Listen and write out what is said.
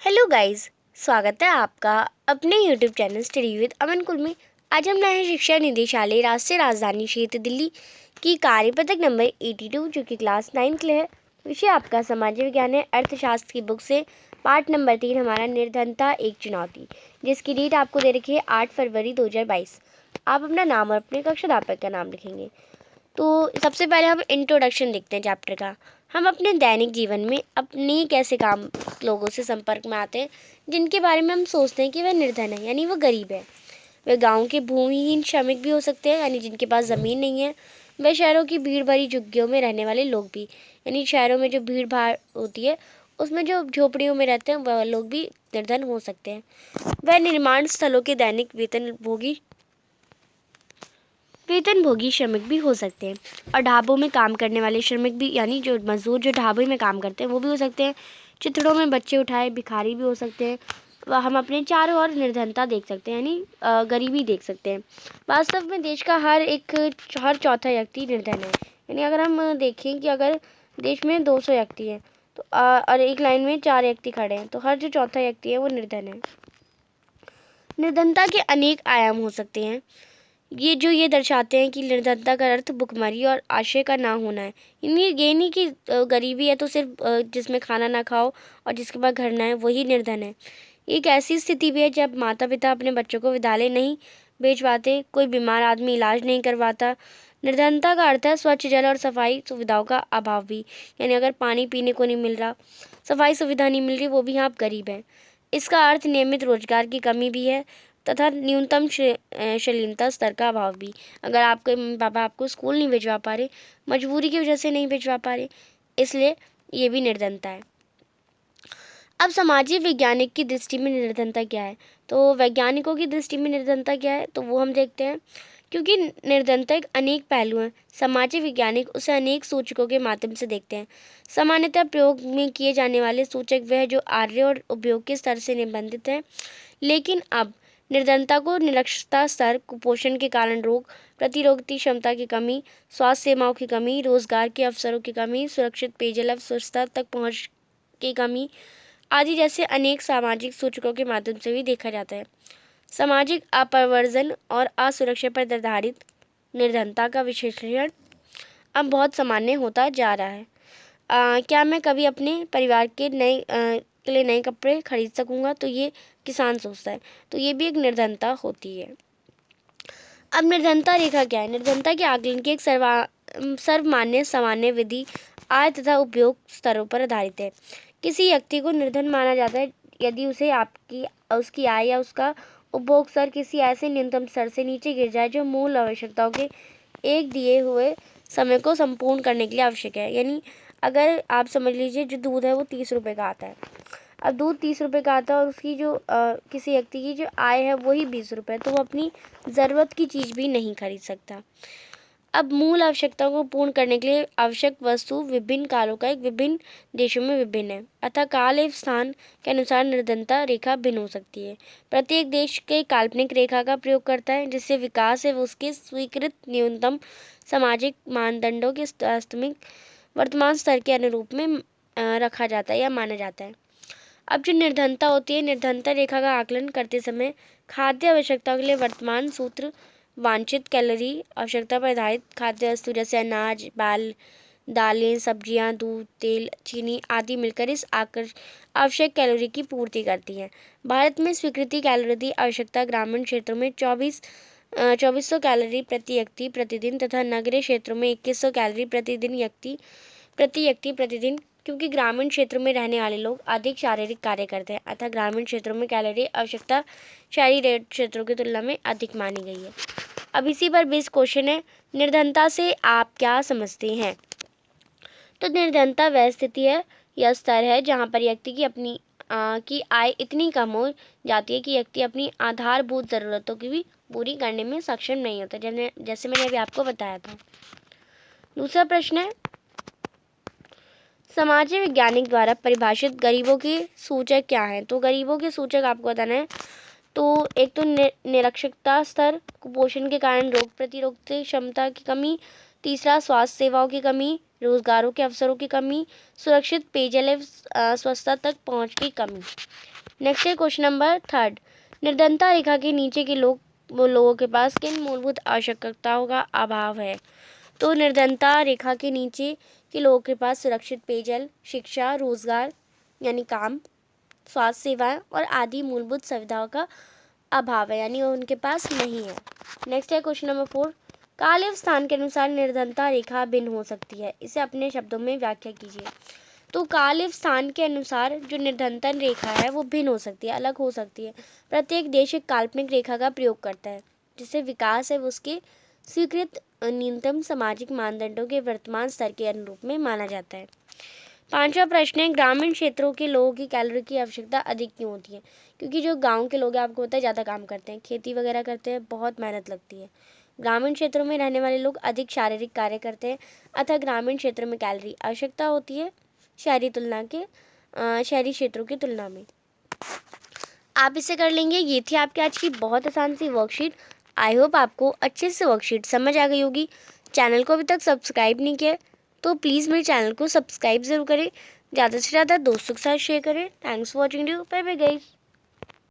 Hello guys, स्वागत है आपका अपने यूट्यूब चैनल स्टडी विद अमन कुल में। आज हम नए हैं शिक्षा निदेशालय राष्ट्रीय राजधानी क्षेत्र दिल्ली की कार्यपत्रक नंबर 82 जो कि क्लास 9 के लिए है। विषय आपका सामाजिक विज्ञान है। अर्थशास्त्र की बुक से पार्ट नंबर 3 हमारा निर्धनता एक चुनौती, जिसकी डेट आपको दे रखी है 8 फरवरी 2022। आप अपना नाम और अपने कक्षाध्यापक का नाम लिखेंगे। तो सबसे पहले हम इंट्रोडक्शन देखते हैं चैप्टर का। हम अपने दैनिक जीवन में अपने कैसे काम लोगों से संपर्क में आते हैं जिनके बारे में हम सोचते हैं कि वह निर्धन है, यानी वो गरीब है। वे गांव के भूमिहीन श्रमिक भी हो सकते हैं, यानी जिनके पास ज़मीन नहीं है। वे शहरों की भीड़ भरी झुग्गियों में रहने वाले लोग भी, यानी शहरों में जो भीड़ भाड़ होती है उसमें जो झोपड़ियों में रहते हैं वह लोग भी निर्धन हो सकते हैं। वह निर्माण स्थलों के दैनिक वेतनभोगी श्रमिक भी हो सकते हैं, और ढाबों में काम करने वाले श्रमिक भी, यानी जो मजदूर जो ढाबे में काम करते हैं वो भी हो सकते हैं। चिथड़ों में बच्चे उठाए भिखारी भी हो सकते हैं। हम अपने चारों ओर निर्धनता देख सकते हैं, यानी गरीबी देख सकते हैं। वास्तव में देश का हर चौथा व्यक्ति निर्धन है। यानी अगर हम देखें कि अगर देश में 200 व्यक्ति हैं तो और एक लाइन में 4 व्यक्ति खड़े हैं तो हर जो चौथा व्यक्ति है वो निर्धन है। निर्धनता के अनेक आयाम हो सकते हैं। ये दर्शाते हैं कि निर्धनता का अर्थ भुखमरी और आश्रय का ना होना है। ये नहीं कि गरीबी है तो सिर्फ जिसमें खाना ना खाओ और जिसके पास घर ना है वही निर्धन है। एक ऐसी स्थिति भी है जब माता पिता अपने बच्चों को विद्यालय नहीं भेज पाते, कोई बीमार आदमी इलाज नहीं करवाता। निर्धनता का अर्थ है स्वच्छ जल और सफाई सुविधाओं का अभाव भी, यानी अगर पानी पीने को नहीं मिल रहा, सफाई सुविधा नहीं मिल रही, वो भी आप गरीब हैं। इसका अर्थ नियमित रोजगार की कमी भी है तथा न्यूनतम शालीनता स्तर का अभाव भी। अगर आपके मम्मी पापा आपको स्कूल नहीं भिजवा पा रहे, मजबूरी की वजह से नहीं भिजवा पा रहे, इसलिए ये भी निर्धनता है। अब सामाजिक वैज्ञानिक की दृष्टि में निर्धनता क्या है, तो वैज्ञानिकों की दृष्टि में निर्धनता क्या है तो वो हम देखते हैं। क्योंकि निर्धनता एक अनेक पहलू हैं, सामाजिक वैज्ञानिक उसे अनेक सूचकों के माध्यम से देखते हैं। सामान्यतः प्रयोग में किए जाने वाले सूचक वह जो आर्य और उपयोग के स्तर से निबंधित है, लेकिन अब निर्धनता को निरक्षरता स्तर, कुपोषण के कारण रोग प्रतिरोधक क्षमता की कमी, स्वास्थ्य सेवाओं की कमी, रोजगार के अवसरों की कमी, सुरक्षित पेयजल स्वच्छता तक पहुँच की कमी आदि जैसे अनेक सामाजिक सूचकों के माध्यम से भी देखा जाता है। सामाजिक अपरवर्जन और असुरक्षा पर आधारित निर्धनता का विश्लेषण अब बहुत सामान्य होता जा रहा है। क्या मैं कभी अपने परिवार के लिए नए कपड़े खरीद सकूंगा, तो ये किसान सोचता है, तो ये भी एक निर्धनता होती है। अब निर्धनता रेखा क्या है? निर्धनता के आकलन की एक सर्वमान्य सामान्य विधि आय तथा उपयोग स्तरों पर आधारित है। किसी व्यक्ति को निर्धन माना जाता है यदि उसकी आय या उसका उपभोग स्तर किसी ऐसे न्यूनतम स्तर से नीचे गिर जाए जो मूल आवश्यकताओं के एक दिए हुए समय को संपूर्ण करने के लिए आवश्यक है। यानी अगर आप समझ लीजिए जो दूध है वो 30 रुपये का आता है, अब दूध 30 रुपये का आता है और उसकी जो किसी व्यक्ति की जो आय है वही 20 रुपये, तो वो अपनी ज़रूरत की चीज़ भी नहीं खरीद सकता। अब मूल आवश्यकताओं को पूर्ण करने के लिए आवश्यक वस्तु विभिन्न कालों का एक विभिन्न देशों में विभिन्न है, अतः काल एवं स्थान के अनुसार निर्धनता रेखा भिन्न हो सकती है। प्रत्येक देश के काल्पनिक रेखा का प्रयोग करता है जिससे विकास एवं उसके स्वीकृत न्यूनतम सामाजिक मानदंडों के वास्तविक वर्तमान स्तर के अनुरूप में रखा जाता है या माना जाता है। अब जो निर्धनता होती है, निर्धनता रेखा का आकलन करते समय खाद्य आवश्यकताओं के लिए वर्तमान सूत्र वांछित कैलोरी आवश्यकता पर आधारित खाद्य वस्तु जैसे अनाज, दालें, सब्जियां, दूध, तेल, चीनी आदि मिलकर इस आवश्यक कैलोरी की पूर्ति करती हैं। भारत में स्वीकृति कैलोरी आवश्यकता ग्रामीण क्षेत्रों में 2400 कैलोरी प्रति व्यक्ति प्रतिदिन तथा नगरीय क्षेत्रों में 2100 कैलोरी प्रति व्यक्ति प्रतिदिन, क्योंकि ग्रामीण क्षेत्रों में रहने वाले लोग अधिक शारीरिक कार्य करते हैं, अतः ग्रामीण क्षेत्रों में कैलोरी आवश्यकता शहरी क्षेत्रों की तुलना में अधिक मानी गई है। अब इसी पर बेस्ड क्वेश्चन है, निर्धनता से आप क्या समझते हैं? तो निर्धनता वह स्थिति है या स्तर है जहाँ पर व्यक्ति की आय इतनी कम हो जाती है कि व्यक्ति अपनी आधारभूत ज़रूरतों की भी पूरी करने में सक्षम नहीं होता, जैसे मैंने अभी आपको बताया था। दूसरा प्रश्न है, सामाजिक वैज्ञानिक द्वारा परिभाषित गरीबों के सूचक क्या हैं? तो गरीबों के सूचक आपको बताना है। तो एक तो निरक्षरता स्तर, कुपोषण के कारण रोग प्रतिरोधक क्षमता की कमी, तीसरा, स्वास्थ्य सेवाओं की कमी, रोजगारों के अवसरों की कमी, सुरक्षित पेयजल एवं स्वच्छता तक पहुँच की कमी। नेक्स्ट है क्वेश्चन नंबर 3, निर्धनता रेखा के नीचे के लोगों के पास किन मूलभूत आवश्यकताओं का अभाव है? तो निर्धनता रेखा के नीचे के लोगों के पास सुरक्षित पेयजल, शिक्षा, रोजगार यानी काम, स्वास्थ्य सेवाएं और आदि मूलभूत सुविधाओं का अभाव है, यानी उनके पास नहीं है। नेक्स्ट है क्वेश्चन नंबर 4, काल एवं स्थान के अनुसार निर्धनता रेखा भिन्न हो सकती है, इसे अपने शब्दों में व्याख्या कीजिए। तो काल एवं स्थान के अनुसार जो निर्धनता रेखा है वो भिन्न हो सकती है, अलग हो सकती है। प्रत्येक देश एक काल्पनिक रेखा का प्रयोग करता है, जिससे विकास है उसके स्वीकृत न्यूनतम सामाजिक मानदंडों के वर्तमान स्तर के अनुरूप में माना जाता है। 5वां प्रश्न है, ग्रामीण क्षेत्रों के लोगों की कैलोरी की आवश्यकता अधिक क्यों होती है? क्योंकि जो गांव के लोग हैं, आपको पता है, ज़्यादा काम करते हैं, खेती वगैरह करते हैं, बहुत मेहनत लगती है। ग्रामीण क्षेत्रों में रहने वाले लोग अधिक शारीरिक कार्य करते हैं, अतः ग्रामीण क्षेत्र में कैलोरी आवश्यकता होती है शहरी क्षेत्रों की तुलना में। आप इसे कर लेंगे। ये थी आपकी आज की बहुत आसान सी वर्कशीट। आई होप आपको अच्छे से वर्कशीट समझ आ गई होगी। चैनल को अभी तक सब्सक्राइब नहीं किया तो प्लीज़ मेरे चैनल को सब्सक्राइब ज़रूर करें, ज़्यादा से ज़्यादा दोस्तों के साथ शेयर करें। Thanks for watching you, bye bye guys.